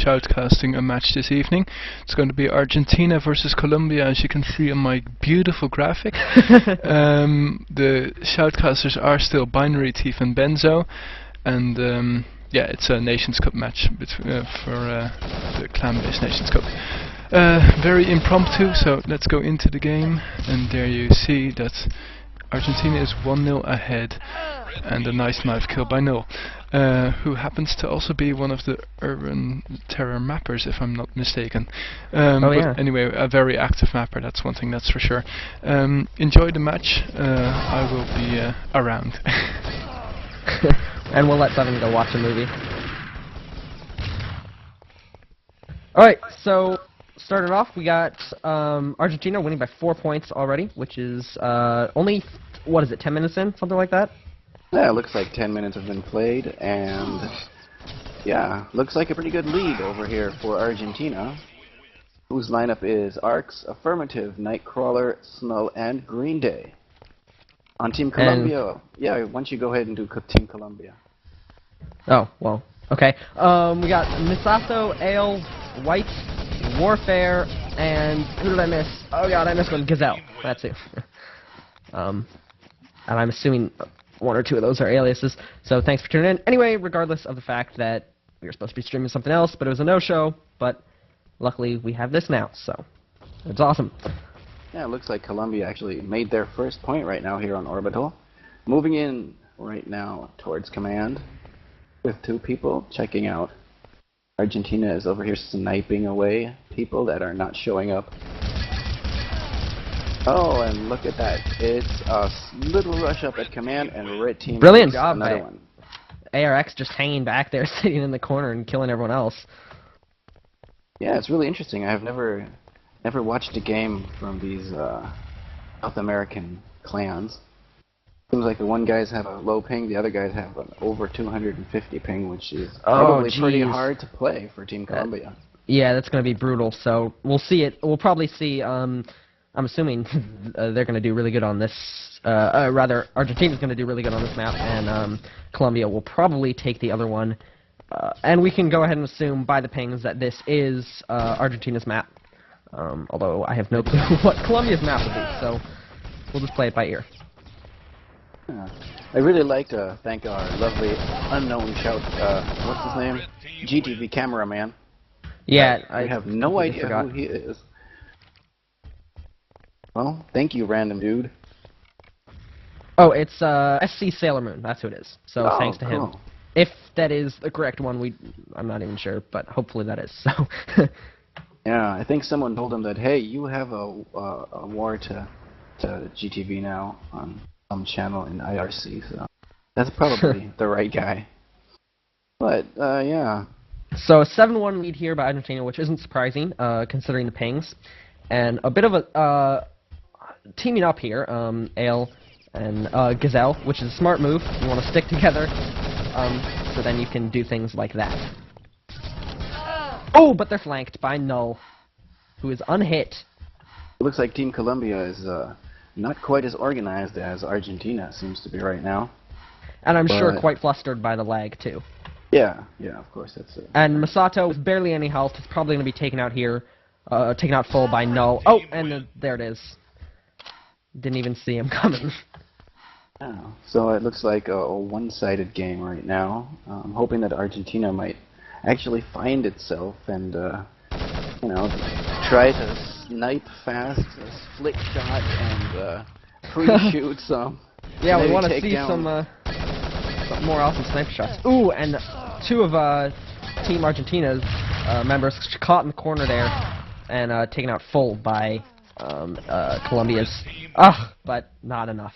shoutcasting a match this evening. It's going to be Argentina versus Colombia, as you can see on my beautiful graphic. The shoutcasters are still Binary Thief and BenZo, and yeah, it's a Nations Cup match for the Clanbase Nations Cup. Very impromptu, so let's go into the game, and there you see that Argentina is 1-0 ahead, and a nice knife kill by Null, who happens to also be one of the Urban Terror mappers, if I'm not mistaken. But anyway, a very active mapper, that's one thing that's for sure. Enjoy the match. I will be around. And we'll let Devin go watch a movie. Alright, so started off, we got Argentina winning by 4 points already, which is only, what is it, 10 minutes in? Something like that? Yeah, it looks like 10 minutes have been played, and yeah, looks like a pretty good lead over here for Argentina, whose lineup is Arcs, Affirmative, Nightcrawler, Snull, and Green Day. On Team Colombia, yeah, why don't you go ahead and do Team Colombia? Oh, well, okay. We got Misato, Ale, White, Warfare, and who did I miss? Oh god, I missed one. Gazelle. That's it. And I'm assuming one or two of those are aliases. So thanks for tuning in. Anyway, regardless of the fact that we were supposed to be streaming something else, but it was a no-show. But luckily, we have this now, so it's awesome. Yeah, it looks like Colombia actually made their first point right now here on Orbital. Moving in right now towards command with 2 people checking out. Argentina is over here sniping away people that are not showing up. Oh, and look at that. It's a little rush up at command, and Red Team brilliant job, another one. ARX just hanging back there, sitting in the corner and killing everyone else. Yeah, it's really interesting. I've never watched a game from these South American clans. Seems like the one guys have a low ping, the other guys have an over 250 ping, which is probably pretty hard to play for Team Colombia. Yeah, that's going to be brutal, so we'll see it. We'll probably see, I'm assuming they're going to do really good on this, rather, Argentina's going to do really good on this map, and Colombia will probably take the other one. And we can go ahead and assume by the pings that this is Argentina's map. Although I have no clue what Colombia's map will be, so we'll just play it by ear. Yeah. I really like to thank our lovely unknown what's his name? GTV cameraman. Yeah, I have no idea who he is. Well, thank you, random dude. Oh, it's SC Sailor Moon, that's who it is. So thanks to him. If that is the correct one, I'm not even sure, but hopefully that is, so... Yeah, I think someone told him that, hey, you have a war to GTV now on some channel in IRC, so that's probably the right guy. But, yeah. So a 7-1 lead here by Argentina, which isn't surprising, considering the pings. And a bit of a teaming up here, Ale and Gazelle, which is a smart move. You want to stick together, so then you can do things like that. Oh, but they're flanked by Null, who is unhit. It looks like Team Colombia is not quite as organized as Argentina seems to be right now. And I'm sure quite flustered by the lag, too. Yeah, of course, that's it. And Misato, with barely any health, is probably going to be taken out here, taken out full by Null. Oh, and there it is. Didn't even see him coming. Oh, so it looks like a one-sided game right now. I'm hoping that Argentina might actually find itself and, you know, try to snipe fast, flick shot, and pre-shoot some. Yeah, we want to see some more awesome sniper shots. Ooh, and 2 of Team Argentina's members caught in the corner there and taken out full by Colombia's. But not enough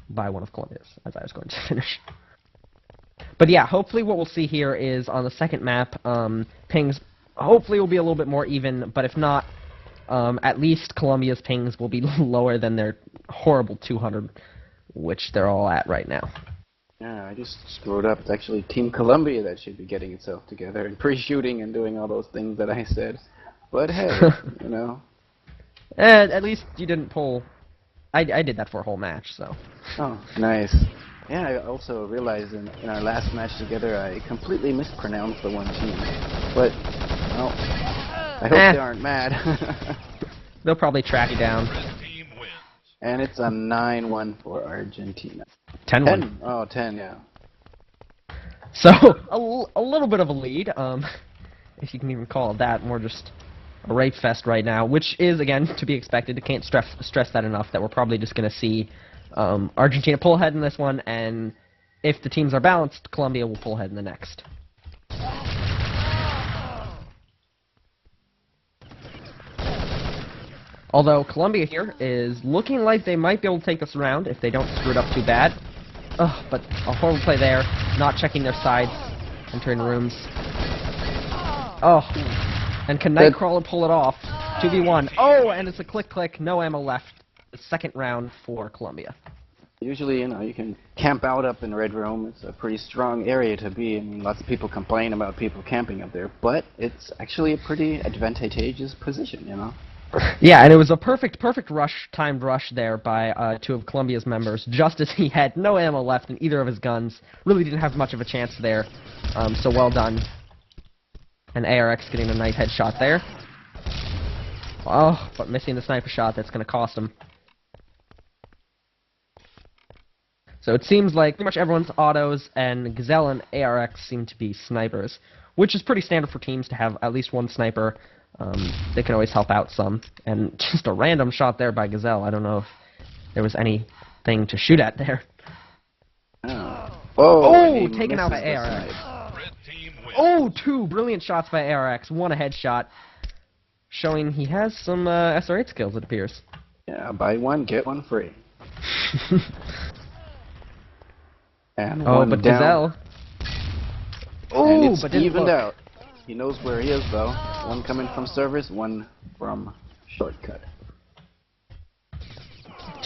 by one of Colombia's, as I was going to finish. But yeah, hopefully what we'll see here is on the second map, pings hopefully will be a little bit more even, but if not, at least Colombia's pings will be lower than their horrible 200, which they're all at right now. Yeah, I just screwed up. It's actually Team Colombia that should be getting itself together and pre-shooting and doing all those things that I said. But hey, you know. At least you didn't pull... I did that for a whole match, so... Oh, nice. Yeah, I also realized in our last match together I completely mispronounced the one team. But, well, I hope they aren't mad. They'll probably track you down. And it's a 9-1 for Argentina. 10-1. Oh, 10, yeah. So, a little bit of a lead, if you can even call it that, more just a rape fest right now, which is, again, to be expected. I can't stress that enough, that we're probably just going to see Argentina pull ahead in this one, and if the teams are balanced, Colombia will pull ahead in the next. Although Colombia here is looking like they might be able to take this round if they don't screw it up too bad. Ugh, but a horrible play there, not checking their sides, entering rooms. Oh, and can Nightcrawler pull it off? 2v1. Oh, and it's a click-click, no ammo left. The second round for Colombia. Usually, you know, you can camp out up in Red Room. It's a pretty strong area to be. I mean, lots of people complain about people camping up there, but it's actually a pretty advantageous position, you know? Yeah, and it was a perfect timed rush there by two of Colombia's members, just as he had no ammo left in either of his guns. Really didn't have much of a chance there, so well done. And ARX getting a nice headshot there. Oh, but missing the sniper shot, that's going to cost him. So it seems like pretty much everyone's autos, and Gazelle and ARX seem to be snipers, which is pretty standard for teams to have at least one sniper. They can always help out some. And just a random shot there by Gazelle. I don't know if there was anything to shoot at there. Oh, taken out by ARX. Oh, two brilliant shots by ARX. One a headshot, showing he has some SR8 skills, it appears. Yeah, buy one, get one free. And but down. Gazelle. Oh, and it's but didn't evened look. out. He knows where he is, though. One coming from service, one from shortcut.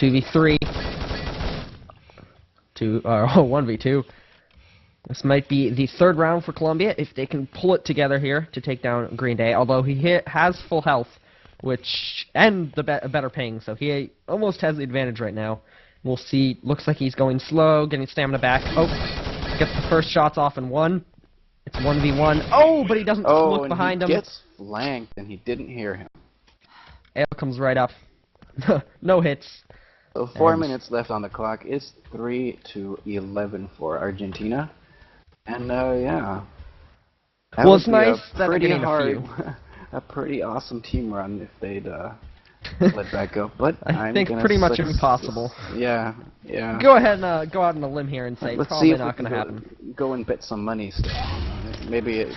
2v3. 1v2. This might be the third round for Colombia if they can pull it together here to take down Green Day. Although he has full health, and the better ping, so he almost has the advantage right now. We'll see. Looks like he's going slow, getting stamina back. Oh, gets the first shots off in one. It's 1v1. Oh, but he doesn't look behind him. He gets flanked, and he didn't hear him. Ale comes right up. No hits. So 4 minutes left on the clock. It's 3-11 for Argentina. And, yeah. Well, it's nice that they're getting a few. A pretty awesome team run if they'd let that go. But I think pretty much impossible. Yeah. Go ahead and go out on a limb here and say Let's probably see if not going to happen. Go and bet some money still. Maybe it.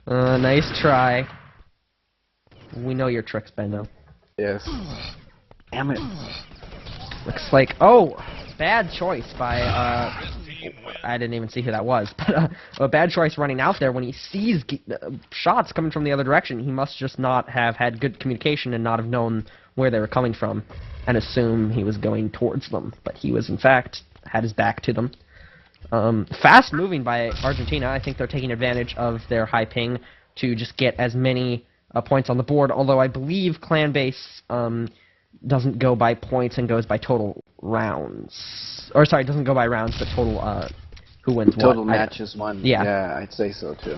Nice try. We know your tricks, BenZo. Yes. Damn it. Looks like bad choice by I didn't even see who that was, but a bad choice running out there when he sees shots coming from the other direction. He must just not have had good communication and not have known where they were coming from and assume he was going towards them, but he was in fact had his back to them. Fast moving by Argentina. I think they're taking advantage of their high ping to just get as many points on the board, although I believe Clanbase doesn't go by points and goes by total rounds. Or sorry, doesn't go by rounds, but total who wins what. Total matches won. Yeah. Yeah, I'd say so too.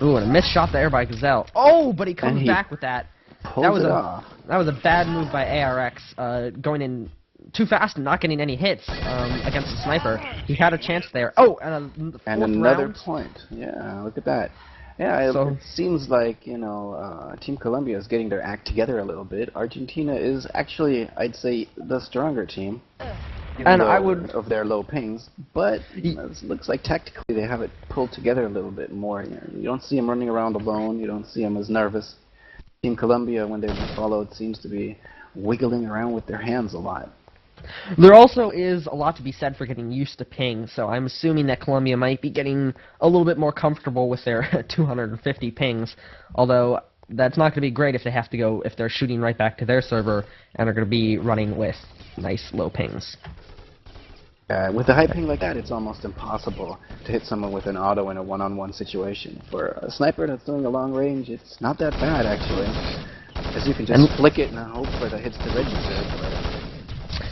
Ooh, and a missed shot there by Gazelle. Oh, but he comes back with that. That was a bad move by ARX, going in too fast and not getting any hits against the sniper. He had a chance there. Oh, and another point. Yeah, look at that. Yeah, it seems like, you know, Team Colombia is getting their act together a little bit. Argentina is actually, I'd say, the stronger team. And I would of their low pings, but you know, it looks like tactically they have it pulled together a little bit more. You don't see them running around alone. You don't see them as nervous. Team Colombia, when they're being followed, seems to be wiggling around with their hands a lot. There also is a lot to be said for getting used to ping, so I'm assuming that Colombia might be getting a little bit more comfortable with their 250 pings, although that's not going to be great if they have to go, if they're shooting right back to their server and are going to be running with nice low pings. With a high ping like that, it's almost impossible to hit someone with an auto in a one-on-one situation. For a sniper that's doing a long range, it's not that bad, actually, as you can just flick it and hope for the hits to register.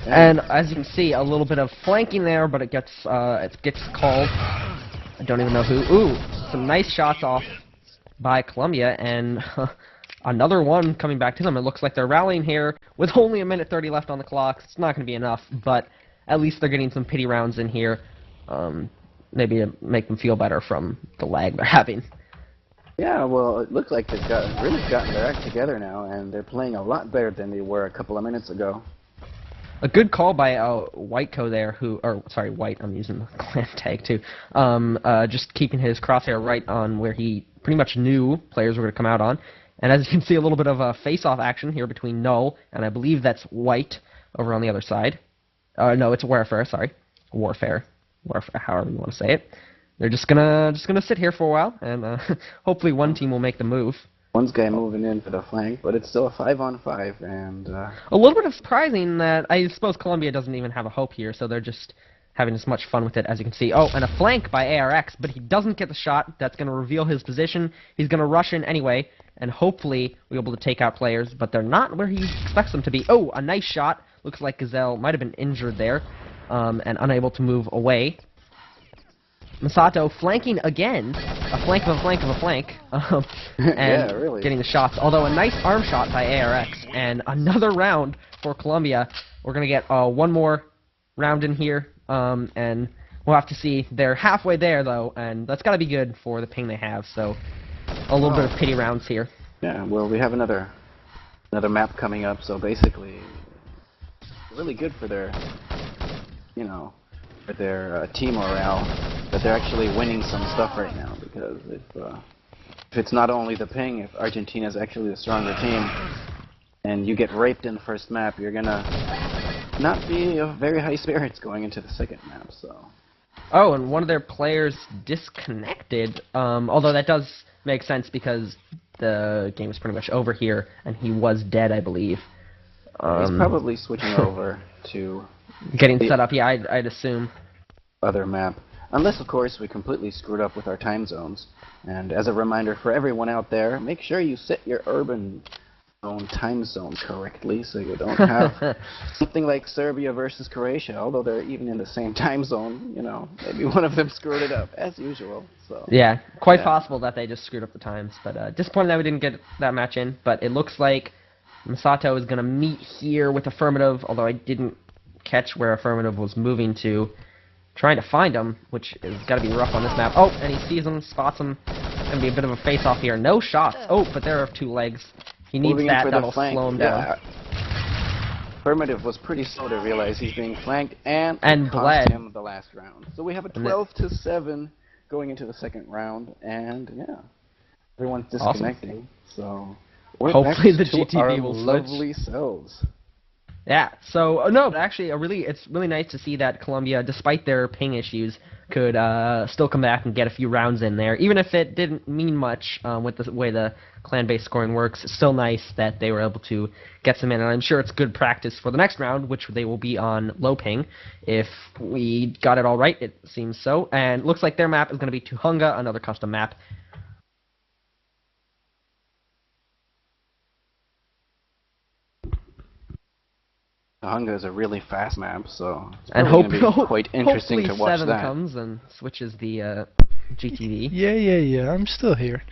And as you can see, a little bit of flanking there, but it gets called. I don't even know who. Ooh, some nice shots off by Colombia, and another one coming back to them. It looks like they're rallying here with only a minute 30 left on the clock. It's not going to be enough, but at least they're getting some pity rounds in here, maybe to make them feel better from the lag they're having. Yeah, well, it looks like they've really gotten their act together now, and they're playing a lot better than they were a couple of minutes ago. A good call by Whiteco there, sorry, White, I'm using the clan tag too, just keeping his crosshair right on where he pretty much knew players were going to come out on. And as you can see, a little bit of a face-off action here between Null, and I believe that's White over on the other side. No, it's Warfare, sorry. Warfare, however you want to say it. They're just gonna sit here for a while, and hopefully one team will make the move. One's guy moving in for the flank, but it's still a 5-on-5, and a little bit of surprising that I suppose Colombia doesn't even have a hope here, so they're just having as much fun with it as you can see. Oh, and a flank by ARX, but he doesn't get the shot. That's going to reveal his position. He's going to rush in anyway, and hopefully we'll be able to take out players, but they're not where he expects them to be. Oh, a nice shot. Looks like Gazelle might have been injured there, and unable to move away. Masato flanking again, a flank of a flank of a flank, and yeah, really. Getting the shots. Although a nice arm shot by ARX, and another round for Colombia. We're going to get one more round in here, and we'll have to see. They're halfway there, though, and that's got to be good for the ping they have, so a little bit of pity rounds here. Yeah, well, we have another map coming up, so basically really good for their, for their team morale, that they're actually winning some stuff right now, because if it's not only the ping, if Argentina's actually the stronger team, and you get raped in the first map, you're gonna not be of very high spirits going into the second map, so. Oh, and one of their players disconnected, although that does make sense because the game is pretty much over here, and he was dead, I believe. He's probably switching over to getting set up, yeah, I'd assume. Other map. Unless, of course, we completely screwed up with our time zones. And as a reminder for everyone out there, make sure you set your urban zone time zone correctly so you don't have something like Serbia versus Croatia, although they're even in the same time zone, maybe one of them screwed it up, as usual. So yeah, quite possible that they just screwed up the times. But disappointed that we didn't get that match in, but it looks like Masato is going to meet here with Affirmative, although I didn't catch where Affirmative was moving to. Trying to find him, which is got to be rough on this map. Oh, and he sees him, spots him. It's going to be a bit of a face-off here. No shots. Oh, but there are two legs. He needs that. That'll slow him down. Affirmative was pretty slow to realize he's being flanked, and bled cost him the last round. So we have a 12-7 going into the second round, and yeah, everyone's disconnecting. Awesome. So hopefully the GTV GTV will lovely selves. Yeah, so, no, actually, it's really nice to see that Colombia, despite their ping issues, could still come back and get a few rounds in there. Even if it didn't mean much with the way the clan-based scoring works, it's still nice that they were able to get some in, and I'm sure it's good practice for the next round, which they will be on low ping. If we got it all right, it seems so. And looks like their map is going to be Tuhunga, another custom map. Tuhunga is a really fast map, so it's and going to be quite interesting to watch 7 that. Comes and switches the GTV. Yeah, I'm still here.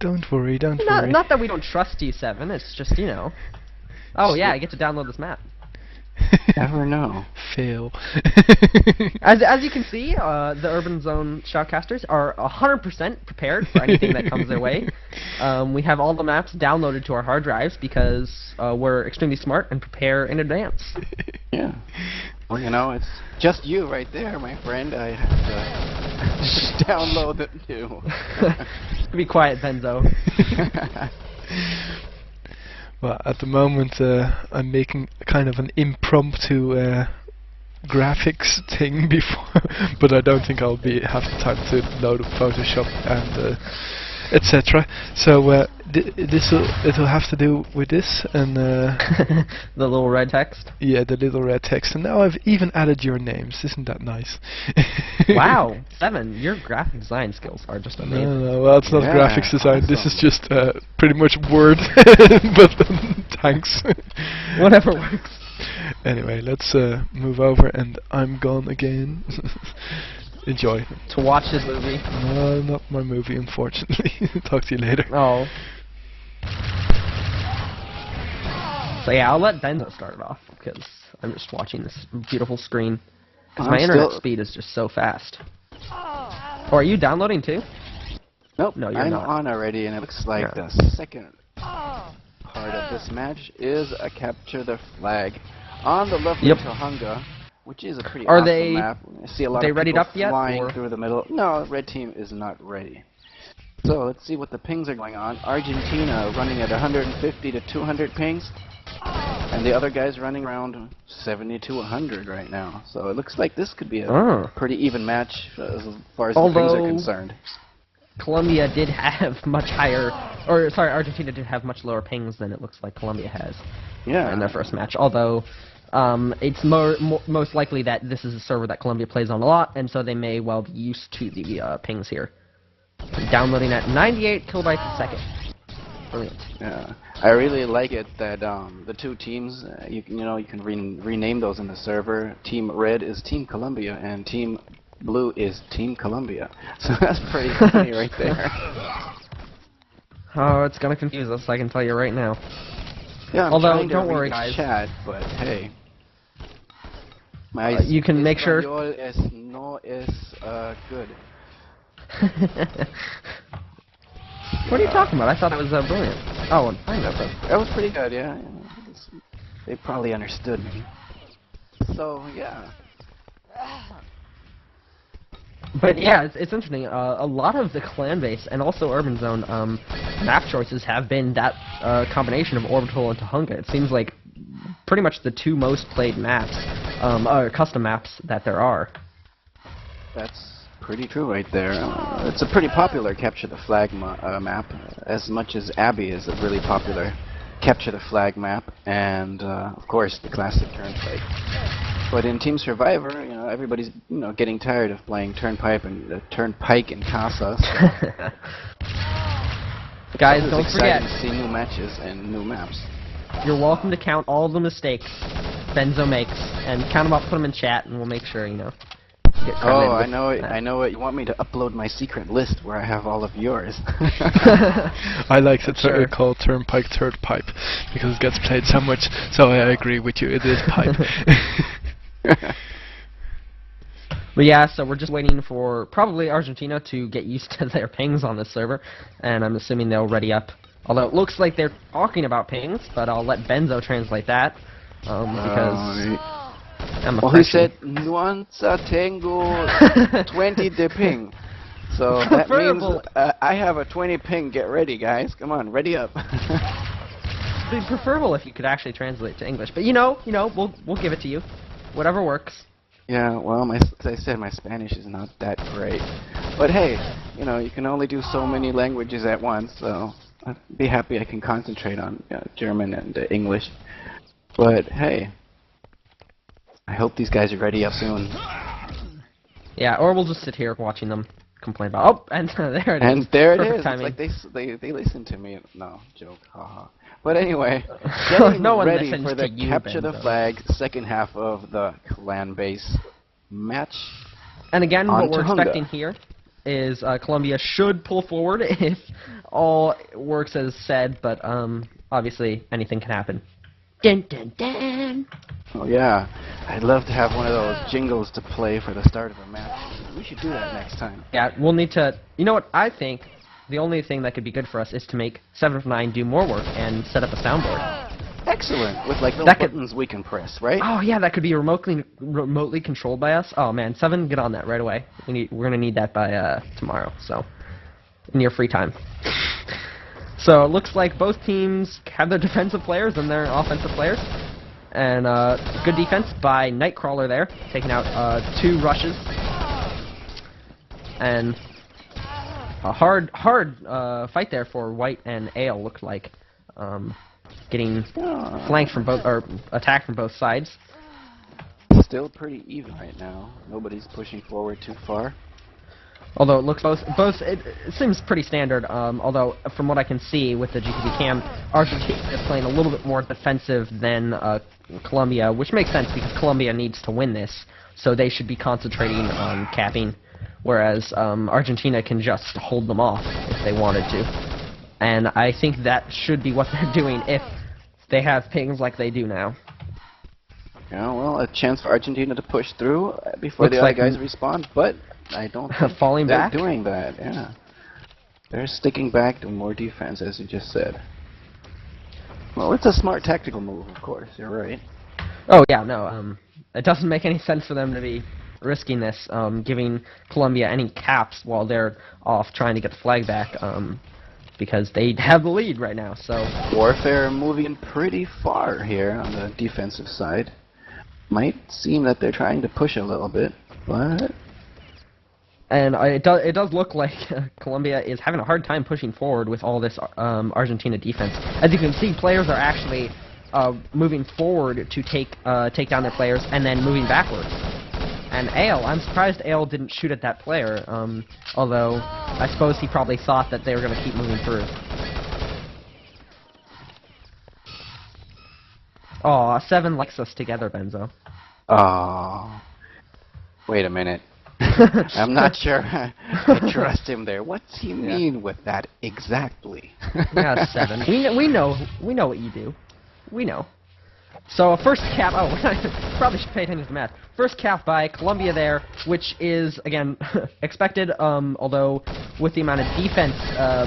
Don't worry. Not that we don't trust you, 7, it's just, Oh yeah, I get to download this map. Never know. Fail. As you can see, the Urban Zone Shoutcasters are 100% prepared for anything that comes their way. We have all the maps downloaded to our hard drives because we're extremely smart and prepare in advance. Yeah. Well, it's just you right there, my friend. I have to download it too. Be quiet, BenZo. Well, at the moment I'm making kind of an impromptu graphics thing before, but I don't think I'll have the time to load up Photoshop and etc. So it'll have to do with this and the little red text. Yeah, the little red text. And now I've even added your names. Isn't that nice? Wow, 7, your graphic design skills are just amazing. No, well, it's not graphics design. Awesome. This is just pretty much Word, but thanks. Whatever works. Anyway, let's move over, and I'm gone again. Enjoy. To watch this movie. No, not my movie, unfortunately. Talk to you later. Oh. So yeah, I'll let BenZo start it off, because I'm just watching this beautiful screen. Because my internet speed is just so fast. Oh, are you downloading too? Nope, no, you're I'm not. on already, and it looks like the second part of this match is a capture the flag on the lovely Tahunga, which is a pretty awesome map. I see a lot of people flying through the middle. No, red team is not ready. So let's see what the pings are going on. Argentina running at 150 to 200 pings, and the other guys running around 70 to 100 right now. So it looks like this could be a pretty even match as far as the pings are concerned. Colombia did have much higher, or sorry, Argentina did have much lower pings than it looks like Colombia has in their first match. Although it's most likely that this is a server that Colombia plays on a lot, and so they may well be used to the pings here. Downloading at 98 kilobytes a second. Brilliant. Yeah, I really like it that the two teams, you can rename those in the server. Team Red is Team Colombia, and Team Blue is Team Colombia. So that's pretty funny right there. Oh, it's gonna confuse us, I can tell you right now. Yeah, although don't worry, guys. Chat, but hey, you can make sure. No es good. What are you talking about? I thought it was brilliant. Oh, I know. That was pretty good, yeah. They probably understood me. So yeah. But yeah, it's interesting. A lot of the Clanbase and also Urban Zone map choices have been that combination of Orbital and Tahunga. It seems like pretty much the two most played maps, custom maps that there are. That's pretty true right there. It's a pretty popular Capture the Flag map, as much as Abbey is a really popular Capture the Flag map, and of course the classic Turnpike. But in Team Survivor, everybody's getting tired of playing Turnpike and Casa. So guys, don't forget to see new matches and new maps. You're welcome to count all the mistakes BenZo makes and count them up, put them in chat, and we'll make sure Oh, I know it. I know it. You want me to upload my secret list where I have all of yours. I like to call Turnpike Third Pipe because it gets played so much. So I agree with you. It is pipe. But yeah, so we're just waiting for probably Argentina to get used to their pings on this server, and I'm assuming they'll ready up. Although it looks like they're talking about pings, but I'll let BenZo translate that because. Well, he said, Nuanza tengo 20 de ping. So that means I have a 20 ping. Get ready, guys. Come on, ready up. It'd be preferable if you could actually translate to English. But we'll give it to you. Whatever works. Yeah, well, as I said, my Spanish is not that great. But hey, you can only do so many languages at once, so I'd be happy I can concentrate on German and English. But hey, I hope these guys are ready up soon. Yeah, or we'll just sit here watching them complain about. Oh, and there it is. And there it Perfect is. Timing. It's like they listen to me. No, joke. Haha. But anyway, getting ready for the Capture the Flag second half of the Clanbase match. And again, what we're expecting here is Colombia should pull forward if all works as said, but obviously anything can happen. Dun, dun, dun. Oh yeah, I'd love to have one of those jingles to play for the start of a match. We should do that next time. Yeah, we'll need to. You know what? I think the only thing that could be good for us is to make 7 of 9 do more work and set up a soundboard. Excellent, with like little buttons we can press, right? Oh yeah, that could be remotely controlled by us. Oh man, 7, get on that right away. We're gonna need that by tomorrow. So in your free time. So it looks like both teams have their defensive players and their offensive players. And good defense by Nightcrawler there, taking out 2 rushes. And a hard fight there for White and Ale, looked like. Getting flanked from both, or attacked from both sides. Still pretty even right now. Nobody's pushing forward too far. Although it looks it seems pretty standard. Although from what I can see with the GTV cam, Argentina is playing a little bit more defensive than Colombia, which makes sense because Colombia needs to win this, so they should be concentrating on capping whereas Argentina can just hold them off if they wanted to. And I think that should be what they're doing if they have pings like they do now. Yeah, well, a chance for Argentina to push through before Looks the other like guys respond, but I don't think falling they're back? doing that. Yeah, they're sticking back to more defense, as you just said. Well, it's a smart tactical move, of course. You're right. Oh yeah, no. It doesn't make any sense for them to be risking this, giving Colombia any caps while they're off trying to get the flag back, because they have the lead right now. So Warfare moving pretty far here on the defensive side. Might seem that they're trying to push a little bit, but and it does look like Colombia is having a hard time pushing forward with all this Argentina defense. As you can see, players are actually moving forward to take down their players and then moving backwards. And Ale, I'm surprised Ale didn't shoot at that player, although I suppose he probably thought that they were going to keep moving through. Aw, 7 likes us together, BenZo. oh, wait a minute. I'm not sure I trust him there. What's he mean with that exactly? Yeah, 7. We know what you do. We know. So first cap. Oh, probably should pay attention to the math. First cap by Colombia there, which is again expected. Although with the amount of defense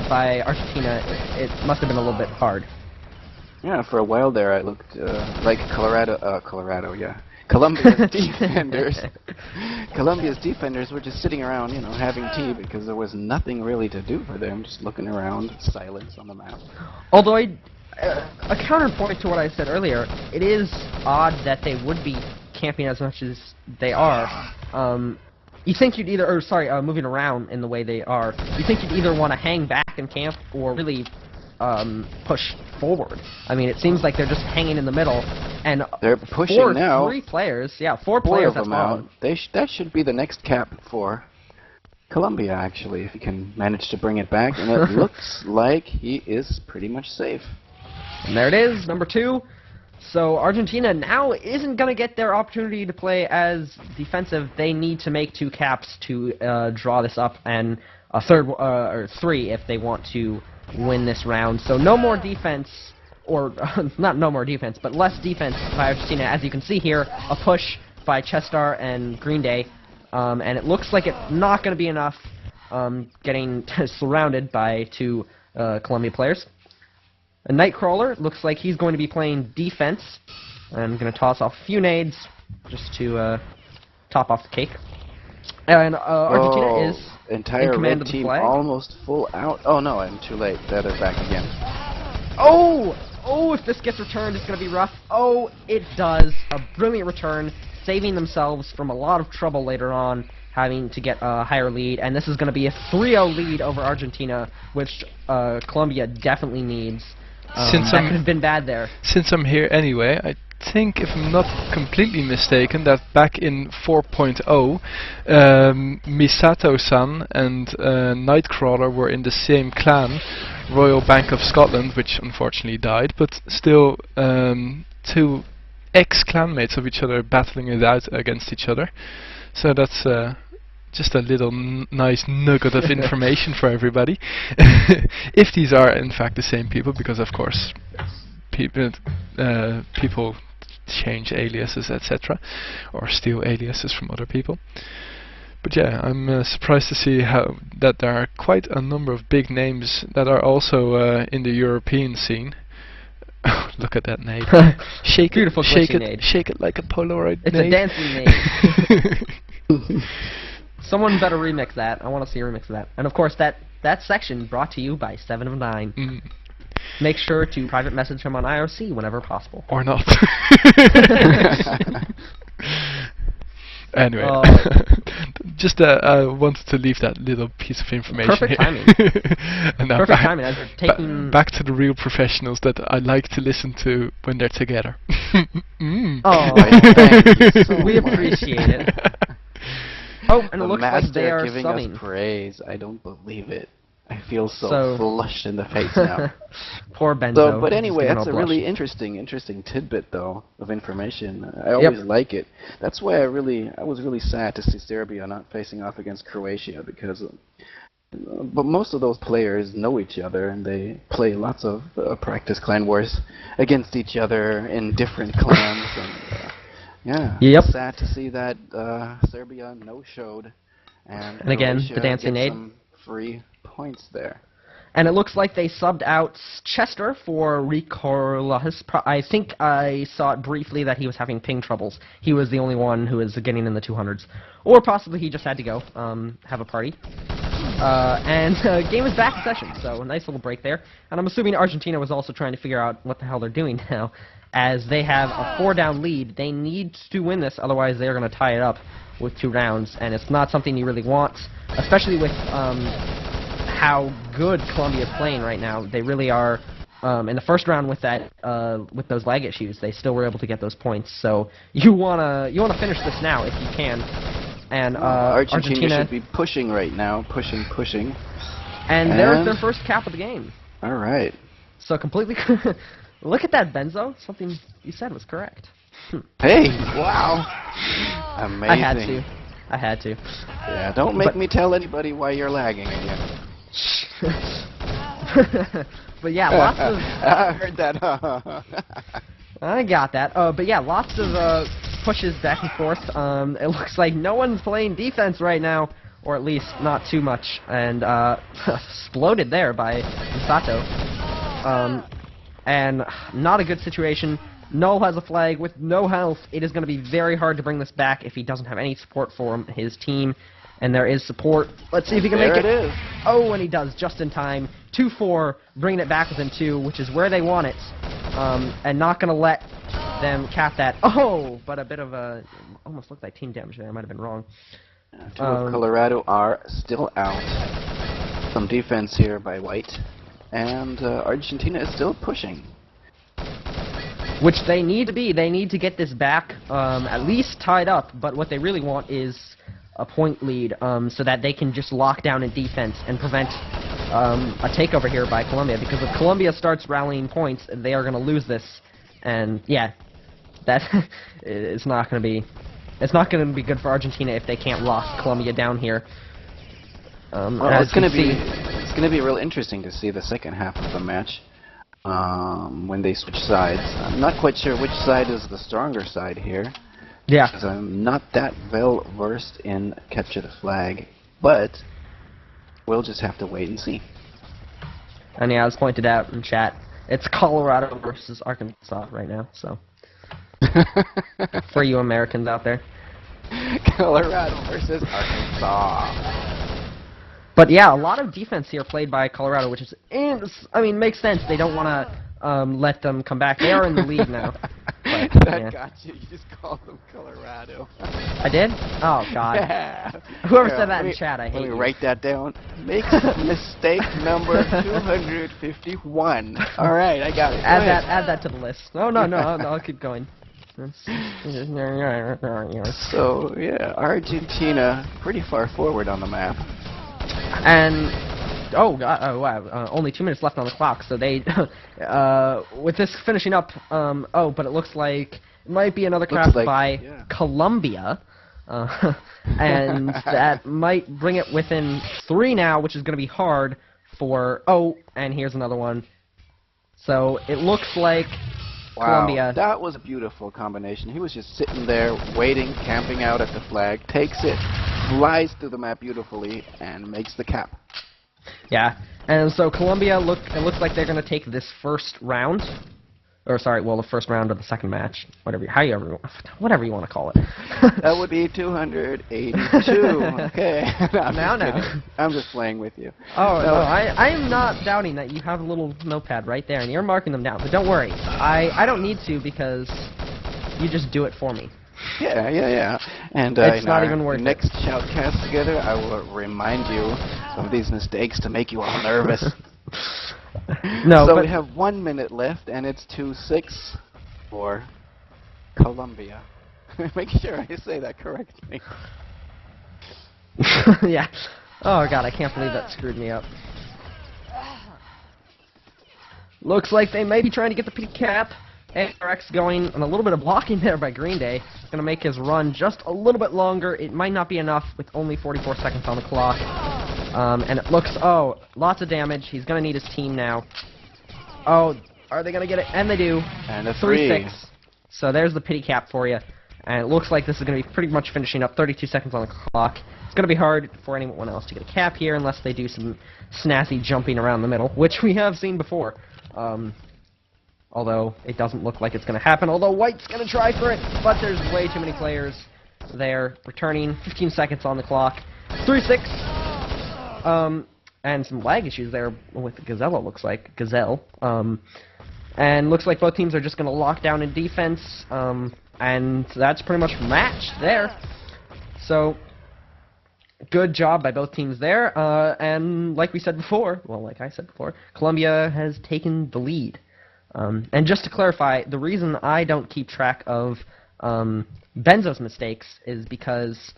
by Argentina, it must have been a little bit hard. Yeah, for a while there, I looked like Colombia's defenders. Colombia's defenders were just sitting around, you know, having tea because there was nothing really to do for them, just looking around, silence on the map. Although a counterpoint to what I said earlier, it is odd that they would be camping as much as they are. You think you'd either, moving around in the way they are. You think you'd either want to hang back and camp or really push forward. I mean, it seems like they're just hanging in the middle, and they're pushing now. 4 players, yeah, 4 Four players of them have out. gone. That should be the next cap for Colombia, actually, if he can manage to bring it back. And it looks like he is pretty much safe. And there it is, number 2. So Argentina now isn't going to get their opportunity to play as defensive. They need to make 2 caps to draw this up, and a third or 3 if they want to win this round. So no more defense, or not no more defense, but less defense by Argentina. As you can see here, a push by Chestar and Green Day, and it looks like it's not going to be enough, getting surrounded by 2 Colombia players. A Nightcrawler looks like he's going to be playing defense. I'm going to toss off a few nades just to top off the cake. And Argentina is entire in command red of the team flag. almost full out. Oh no, I'm too late. That is back again. Oh! Oh, if this gets returned, it's going to be rough. Oh, it does. A brilliant return, saving themselves from a lot of trouble later on, having to get a higher lead. And this is going to be a 3-0 lead over Argentina, which Colombia definitely needs. That could have been bad there. Since I'm here anyway, I think, if I'm not completely mistaken, that back in 4.0, Misato-san and Nightcrawler were in the same clan, Royal Bank of Scotland, which unfortunately died, but still 2 ex-clanmates of each other battling it out against each other. So that's just a little nice nugget of information for everybody. If these are in fact the same people, because of course people change aliases, etc., or steal aliases from other people. But yeah, I'm surprised to see how that there are quite a number of big names that are also in the European scene. Look at that nade. Shake Beautiful it, shake it, nade. shake it like a Polaroid It's nade. a dancing nade. Someone better remix that. I want to see a remix of that. And of course, that section brought to you by 7 of 9. Mm. Make sure to private message him on IRC whenever possible. Or not. Anyway, just wanted to leave that little piece of information. Perfect here. timing. And now Perfect timing. As we're taking back to the real professionals that I like to listen to when they're together. Mm. Oh, Thank you so we much. appreciate it. Oh, and it The looks like they master are giving subbing. us praise. I don't believe it. I feel so flushed in the face now. Poor BenZo. So, but anyway, that's a really interesting tidbit, though, of information. I always like it. That's why I was really sad to see Serbia not facing off against Croatia, because but most of those players know each other, and they play lots of practice clan wars against each other in different clans. And sad to see that Serbia no-showed, and again, Croatia the dancing gets aid. some free points there. And it looks like they subbed out Chester for Ricorlas. I think I saw it briefly that he was having ping troubles. He was the only one who was getting in the 200s. Or possibly he just had to go have a party. And game is back in session, so a nice little break there. And I'm assuming Argentina was also trying to figure out what the hell they're doing now, as they have a 4-down lead. They need to win this, otherwise they're going to tie it up with 2 rounds, and it's not something you really want, especially with how good Colombia is playing right now. They really are. In the first round with that, with those lag issues, they still were able to get those points. So you wanna finish this now if you can. And Argentina should be pushing right now, pushing. And there's their first cap of the game. All right. So completely. Look at that, BenZo. Something you said was correct. Hey! Wow. Amazing. I had to. Yeah. Don't make me tell anybody why you're lagging again. But yeah, lots of... I heard that. I got that. But yeah, lots of pushes back and forth. It looks like no one's playing defense right now, or at least not too much. And exploded there by Misato. And not a good situation. Null has a flag with no health. It is going to be very hard to bring this back if he doesn't have any support for his team. And there is support. Let's see if he can make it. There it is. Oh, and he does, just in time. 2-4, bringing it back within 2, which is where they want it. And not going to let them cap that. Oh, but a bit of a... Almost looked like team damage there. I might have been wrong. Two of Colorado are still out. Some defense here by White. And Argentina is still pushing. Which they need to be. They need to get this back, at least tied up. But what they really want is a point lead, so that they can just lock down in defense and prevent a takeover here by Colombia. Because if Colombia starts rallying points, they are going to lose this. And yeah, that it's not going to be. It's not going to be good for Argentina if they can't lock Colombia down here. Well, it's going to be real interesting to see the second half of the match. When they switch sides. I'm not quite sure which side is the stronger side here. Yeah. Because I'm not that well versed in capture the flag, but we'll just have to wait and see. And yeah, as pointed out in chat, it's Colorado versus Arkansas right now, so. For you Americans out there. Colorado versus Arkansas. But yeah, a lot of defense here played by Colorado, which is, I mean, makes sense. They don't want to let them come back. They are in the lead now. But, that got you. You just called them Colorado. I did? Oh, God. Yeah. Whoever said that in chat, I hate you. Let me write that down. Make mistake number 251. All right, I got it. Add that to the list. No, I'll keep going. So, yeah, Argentina pretty far forward on the map. And wow, only 2 minutes left on the clock. So they, with this finishing up, but it looks like it might be another craft by Colombia, and that might bring it within 3 now, which is going to be hard for. Oh, and here's another one. So it looks like Colombia. That was a beautiful combination. He was just sitting there, waiting, camping out at the flag, takes it, flies through the map beautifully, and makes the cap. Yeah, and so Colombia, it looks like they're going to take this first round. Or sorry, well, the first round of the second match, whatever you want to call it. That would be 282. Okay. I'm just playing with you. Oh, no, I am not doubting that you have a little notepad right there, and you're marking them down. But don't worry, I don't need to because you just do it for me. Yeah. And it's not even worth next Shoutcast together, I will remind you of these mistakes to make you all nervous. No, so we have 1 minute left, and it's 2-6 for Colombia. Make sure I say that correctly. Yeah. Oh God, I can't believe that screwed me up. Looks like they may be trying to get the peak cap. ARX going on a little bit of blocking there by Green Day. Going to make his run just a little bit longer. It might not be enough with only 44 seconds on the clock. And it looks, oh, lots of damage. He's going to need his team now. Oh, are they going to get it? And they do. And a 3. So there's the pity cap for you. And it looks like this is going to be pretty much finishing up. 32 seconds on the clock. It's going to be hard for anyone else to get a cap here unless they do some snazzy jumping around the middle, which we have seen before. Although it doesn't look like it's going to happen. Although White's going to try for it, but there's way too many players there. Returning, 15 seconds on the clock. 3-6. And some lag issues there with Gazelle, it looks like. Gazelle. And looks like both teams are just going to lock down in defense. And that's pretty much matched there. So, good job by both teams there. And like we said before, well, like I said before, Colombia has taken the lead. And just to clarify, the reason I don't keep track of BenZo's mistakes is because,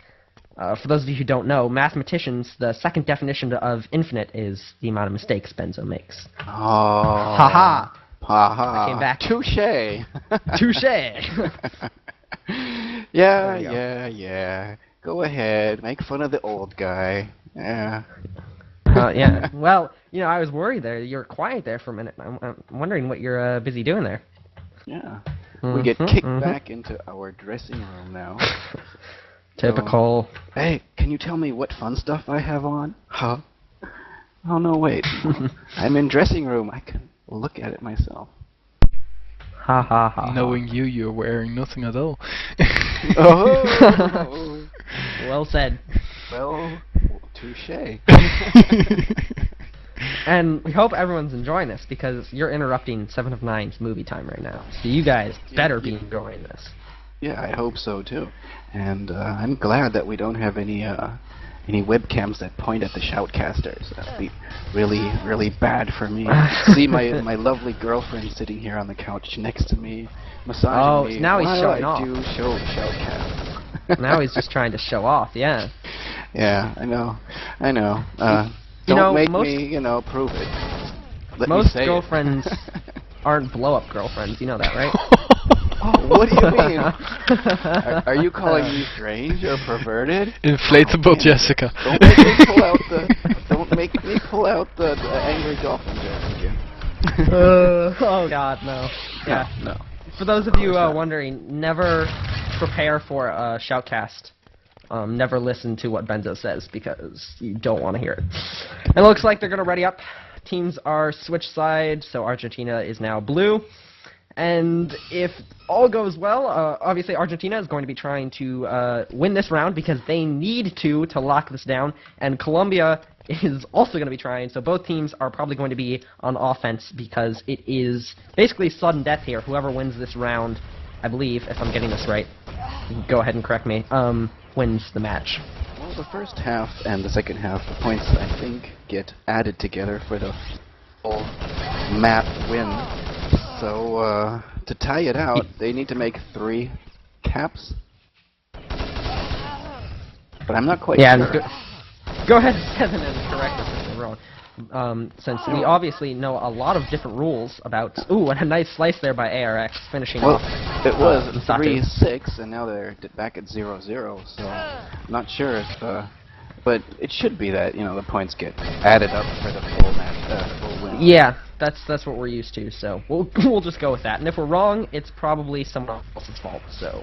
for those of you who don't know, mathematicians, the second definition of infinite is the amount of mistakes BenZo makes. Oh. Ha-ha! Ha-ha. I came back. Touche! Touche! Yeah. Go ahead. Make fun of the old guy. Yeah. Yeah. Well, you know, I was worried there. You were quiet there for a minute. I'm wondering what you're busy doing there. Yeah. We get kicked back into our dressing room now. Typical. So, hey, can you tell me what fun stuff I have on? Huh? Oh, no, wait. I'm in dressing room. I can look at it myself. Ha ha ha. Knowing you, you're wearing nothing at all. Oh! Well said. Well, touche. And we hope everyone's enjoying this because you're interrupting 7 of 9's movie time right now. So you guys better be enjoying this. Yeah, I hope so too. And I'm glad that we don't have any webcams that point at the shoutcasters. That'd be really, really bad for me. See my lovely girlfriend sitting here on the couch next to me, massaging me. Oh, now he's showing off. off. Do shoutcasts. Now he's just trying to show off, yeah. Yeah, I know. You know, don't make me, prove it. Most girlfriends aren't blow-up girlfriends. You know that, right? Oh, what do you mean? Are you calling me strange or perverted? Inflatable Jessica. Don't make me pull out the angry dolphin joke again. Oh God, no. Yeah. No. For those of you wondering, never prepare for a shoutcast. Never listen to what BenZo says because you don't want to hear it. It looks like they're going to ready up. Teams are switch side, so Argentina is now blue. And if all goes well, obviously Argentina is going to be trying to win this round because they need to lock this down. And Colombia is also going to be trying, so both teams are probably going to be on offense because it is basically sudden death here. Whoever wins this round, I believe, if I'm getting this right, go ahead and correct me, wins the match. Well, the first half and the second half, the points, I think, get added together for the full map win. So, to tie it out, they need to make 3 caps. But I'm not quite sure. Go ahead, 7, and correct us if we're wrong. Since we obviously know a lot of different rules about... Ooh, and a nice slice there by ARX, finishing off. It was 3-6, and now they're back at 0-0, so I'm not sure if... but it should be that, the points get added up for the full match, full win. Yeah, that's what we're used to, so we'll just go with that. And if we're wrong, it's probably someone else's fault, so...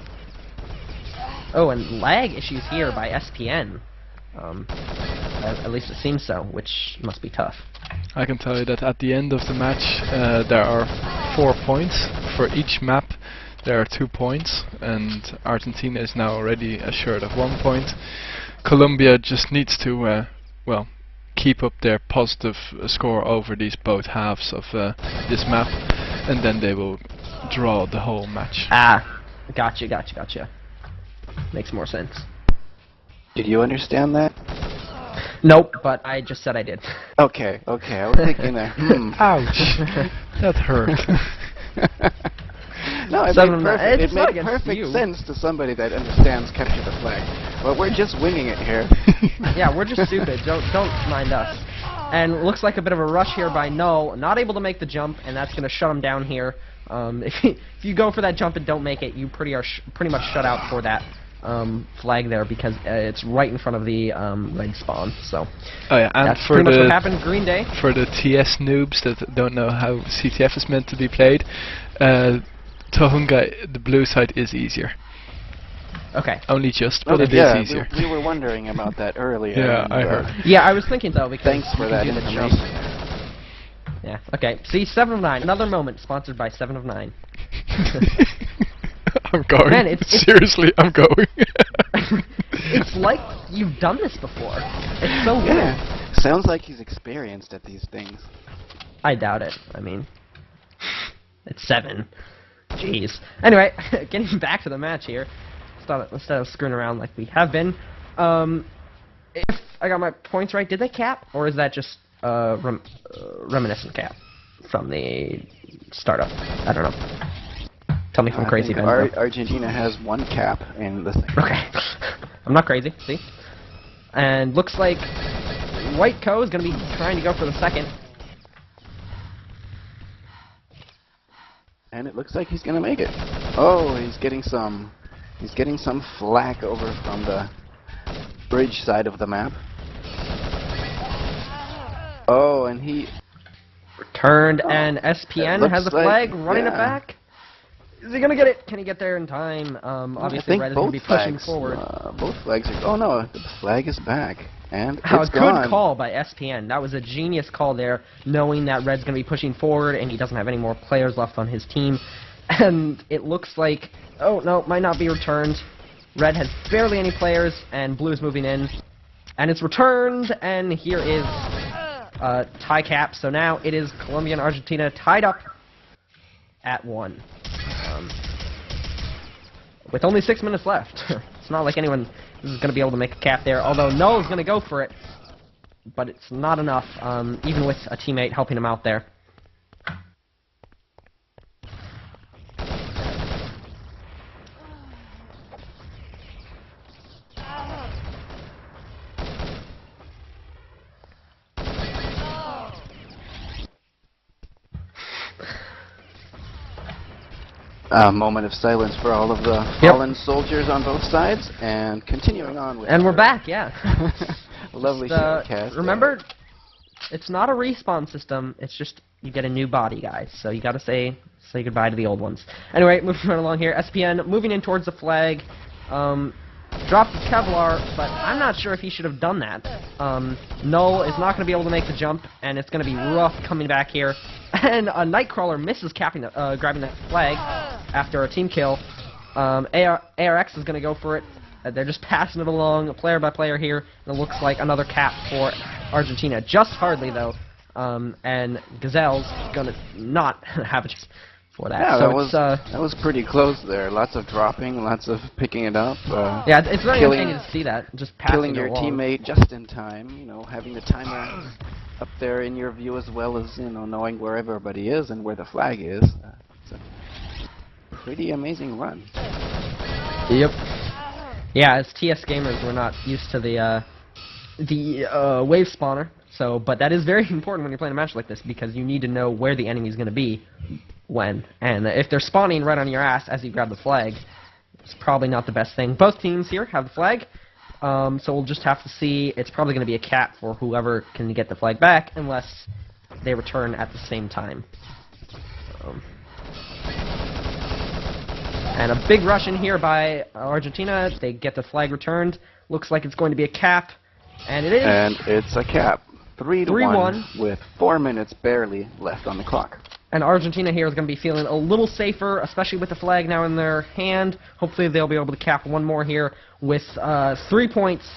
Oh, and lag issues here by SPN. At least it seems so, which must be tough. I can tell you that at the end of the match, there are 4 points. For each map, there are 2 points, and Argentina is now already assured of 1 point. Colombia just needs to, keep up their positive score over these both halves of this map, and then they will draw the whole match. Ah, gotcha. Makes more sense. Did you understand that? Nope, but I just said I did. Okay, I was thinking that. Ouch! That hurt. No, it made perfect sense to somebody that understands capture the flag. But we're just winging it here. Yeah, we're just stupid. Don't mind us. And looks like a bit of a rush here by No, not able to make the jump, and that's going to shut him down here. If you go for that jump and don't make it, you pretty much shut out for that flag there, because it's right in front of the red spawn. So oh yeah, and that's for pretty much the what happened. Green Day. For the TS noobs that don't know how CTF is meant to be played, Tohunga, the blue side is easier. Okay. Only just, but it yeah, is easier. We were wondering about that earlier. Yeah, and, I heard. Yeah, I was thinking though, because thanks for you that can do the jump. information. Yeah. Okay. See, 7 of 9. Another moment sponsored by 7 of 9. I'm going. Man, it's seriously, I'm going. It's like you've done this before. It's so weird. Yeah. Sounds like he's experienced at these things. I doubt it. I mean, it's 7. Jeez. Anyway, getting back to the match here. Instead of screwing around like we have been. If I got my points right, did they cap? Or is that just reminiscent cap from the startup? I don't know. Tell me if I'm crazy, Ben. Argentina has 1 cap in the second. Okay. I'm not crazy, see? And looks like White Co is going to be trying to go for the second. And it looks like he's going to make it. Oh, he's getting some flack over from the bridge side of the map. Oh, and he returned, and SPN has a flag, running it back. Is he gonna get it? Can he get there in time? Obviously, Red is gonna be pushing forward. Both flags are. Oh no, the flag is back, and it's gone. Good call by SPN. That was a genius call there, knowing that Red's gonna be pushing forward, and he doesn't have any more players left on his team. And it looks like, oh no, might not be returned. Red has barely any players, and Blue is moving in, and it's returned. And here is tie cap. So now it is Colombia and Argentina tied up at 1. With only 6 minutes left. It's not like anyone is going to be able to make a cap there, although Null is going to go for it, but it's not enough, even with a teammate helping him out there. A moment of silence for all of the fallen soldiers on both sides, and continuing on with. And we're back, yeah. Lovely Shoutcast. Remember, it's not a respawn system. It's just you get a new body, guys. So you got to say goodbye to the old ones. Anyway, moving right along here. SPN moving in towards the flag. Dropped his Kevlar, but I'm not sure if he should have done that. Null is not going to be able to make the jump, and it's going to be rough coming back here. And a Nightcrawler misses grabbing that flag after a team kill. ARX is going to go for it. They're just passing it along, player by player here. And it looks like another cap for Argentina. Just hardly, though. And Gazelle's going to not have it for that. Yeah, so that was pretty close there. Lots of dropping, lots of picking it up. Yeah, it's very entertaining to see that. Just passing killing your along. teammate just in time. You know, having the timer up there in your view, as well as knowing where everybody is and where the flag is. It's a pretty amazing run. Yep. Yeah, as TS gamers, we're not used to the wave spawner. So, but that is very important when you're playing a match like this, because you need to know where the enemy is going to be when. And if they're spawning right on your ass as you grab the flag, it's probably not the best thing. Both teams here have the flag, so we'll just have to see. It's probably going to be a cap for whoever can get the flag back, unless they return at the same time. And a big rush in here by Argentina. They get the flag returned. Looks like it's going to be a cap, and it is. And it's a cap. 3-1 with 4 minutes barely left on the clock. And Argentina here is going to be feeling a little safer, especially with the flag now in their hand. Hopefully they'll be able to cap one more here with 3 points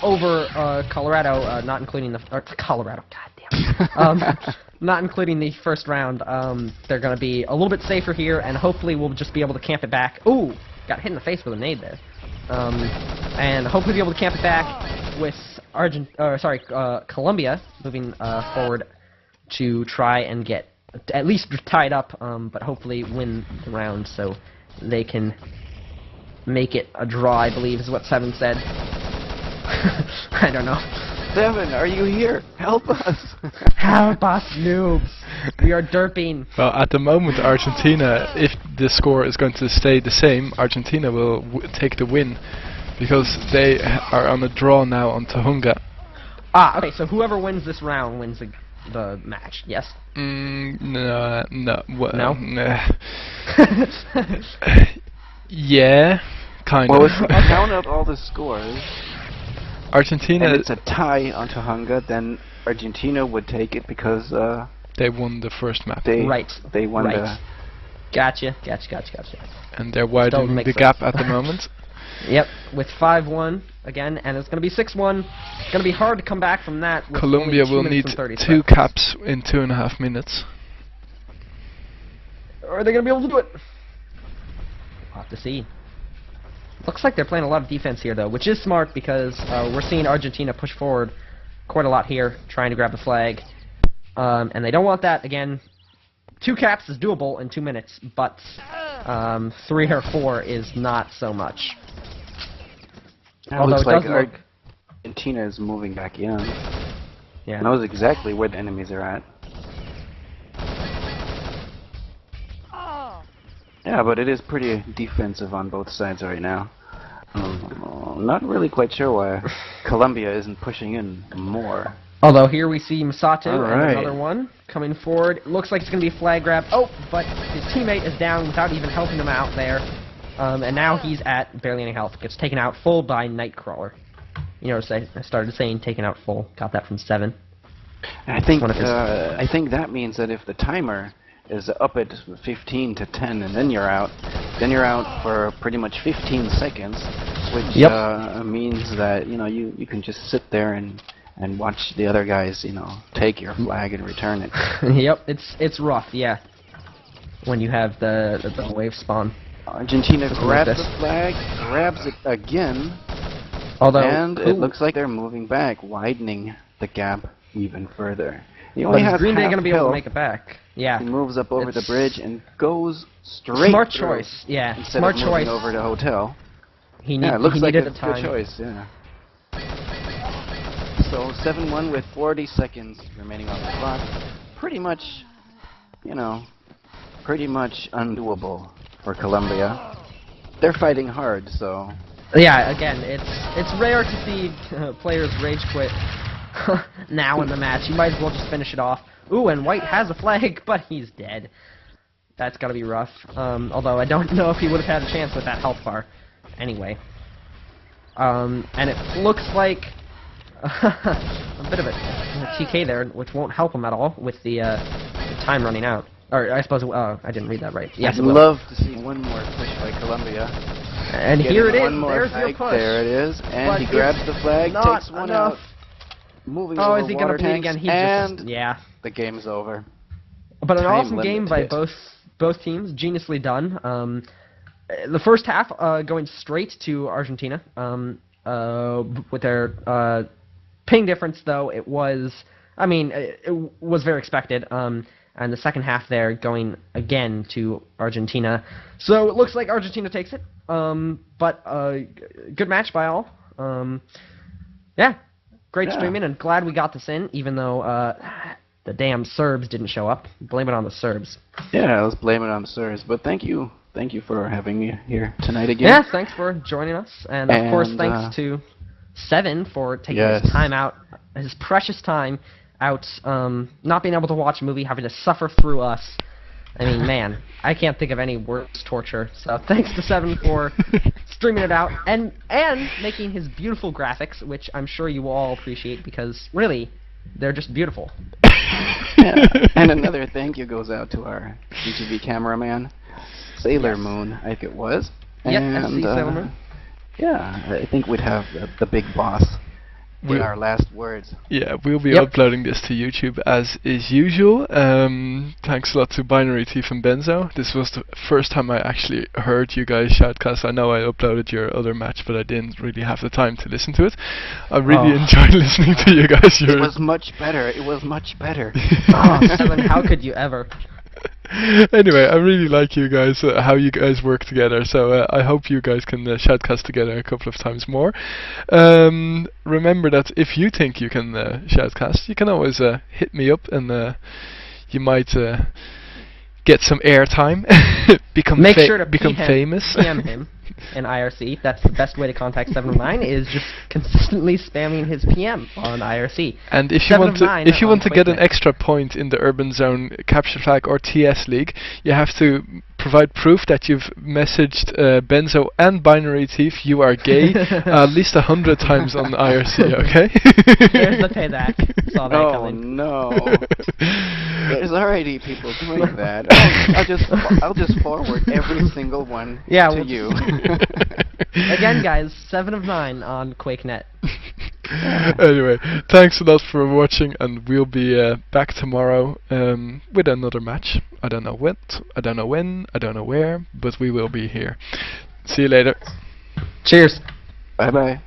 over Colorado, not including the Colorado. Goddamn. Not including the first round. They're going to be a little bit safer here, and hopefully we'll just be able to camp it back. Ooh, got hit in the face with a nade there. And hopefully be able to camp it back with Colombia moving forward to try and get at least tied up, but hopefully win the round so they can make it a draw, I believe is what 7 said. I don't know. Seven, are you here? Help us! Help us, noobs! We are derping. Well, at the moment, Argentina, if the score is going to stay the same, Argentina will take the win, because they are on a draw now on Tahunga. Ah, okay, so whoever wins this round wins the match, yes? No, well, No? nah. Yeah, kind Well, of. if you count up all the scores, Argentina, and it's a tie on Tahunga, then Argentina would take it because they won the first map, they Right. they won Right. Gotcha. and they're widening make the sense. gap at the moment. Yep, with 5-1 again, and it's going to be 6-1. It's going to be hard to come back from that. With Colombia only 2 will minutes need and 30 2 seconds. caps in 2.5 minutes. Are they going to be able to do it? We'll have to see. Looks like they're playing a lot of defense here, though, which is smart because we're seeing Argentina push forward quite a lot here, trying to grab the flag. And they don't want that. Again, 2 caps is doable in 2 minutes, but 3 or 4 is not so much. It Although looks it like does look... Argentina is moving back in. Yeah. Knows exactly where the enemies are at. Yeah, but it is pretty defensive on both sides right now. Not really quite sure why Colombia isn't pushing in more. Although here we see Masato and Alright. another one coming forward. Looks like it's going to be a flag grab. Oh, but his teammate is down without even helping him out there. And now he's at barely any health. Gets taken out full by Nightcrawler. You notice I started saying taken out full. Got that from 7. I think one of his- I think that means that if the timer is up at 15 to 10 and then you're out for pretty much 15 seconds, which Yep. means that you can just sit there and watch the other guys take your flag and return it. Yep, it's rough, yeah. When you have the wave spawn. Argentina Something like grabs this. the flag, grabs it again, Although and it looks like they're moving back, widening the gap even further. He only but has is Green Day half going to be able to health. make it back? Yeah. He moves up over the It's- bridge and goes straight Smart through choice, yeah. instead Smart of moving choice. over to hotel. He Yeah, it looks he like needed a the time. good choice, yeah. So 7-1 with 40 seconds remaining on the clock. Pretty much, pretty much undoable for Colombia. They're fighting hard, so Yeah, again, it's rare to see players rage quit now in the match. You might as well just finish it off. Ooh, and White has a flag, but he's dead. That's gotta be rough. Although I don't know if he would have had a chance with that health bar. Anyway. And it looks like a bit of a TK there, which won't help him at all with the time running out. Or I suppose I didn't read that right. Yes, I'd it will. love to see one more push by Colombia. And Getting here it is. one more There's your flag. push. There it is, and But he grabs it's the flag, not takes one enough. out, moving Oh, over is he water gonna bleed tanks, again? He and just yeah. the game's over. But an Time awesome game limit by hit. both teams, geniusly done. The first half going straight to Argentina. With their ping difference, though, it was very expected. And the second half there going again to Argentina. So it looks like Argentina takes it. But good match by all. Yeah, great Yeah. streaming, and glad we got this in, even though the damn Serbs didn't show up. Blame it on the Serbs. Yeah, let's blame it on the Sirs. But thank you for having me here tonight again. Yeah, thanks for joining us, and of course And, thanks to Seven for taking yes. his time out, his precious time out, not being able to watch a movie, having to suffer through us. I mean, man, I can't think of any worse torture. So thanks to Seven for streaming it out and making his beautiful graphics, which I'm sure you will all appreciate because really, they're just beautiful. Yeah. And another thank you goes out to our GTV cameraman, Sailor Yes. Moon, I think it was. Yep, And, SC Sailor Moon. Yeah, I think we'd have the big boss in our last words. Yeah, we'll be Yep. uploading this to YouTube as is usual. Thanks a lot to Binary Thief and BenZo. This was the first time I actually heard you guys shoutcast. I know I uploaded your other match, but I didn't really have the time to listen to it. I really enjoyed listening to you guys. It was much better. It was much better. Oh, Seven, how could you ever? Anyway, I really like you guys, how you guys work together, so I hope you guys can shoutcast together a couple of times more. Remember that if you think you can shoutcast, you can always hit me up, and you might get some airtime, become famous. PM him in IRC. That's the best way to contact 7 of 9, is just consistently spamming his PM on IRC. And if you want to get an extra point in the Urban Zone Capture Flag or TS League, you have to provide proof that you've messaged BenZo and Binary Thief, you are gay, at least 100 times on IRC, okay? There's the payback. Saw that coming. No. There's already people doing that. I'll just forward every single one to you. Again, guys, 7 of 9 on QuakeNet. Anyway, thanks a lot for watching, and we'll be back tomorrow with another match. I don't know what, I don't know when, I don't know where, but we will be here. See you later. Cheers. Bye bye.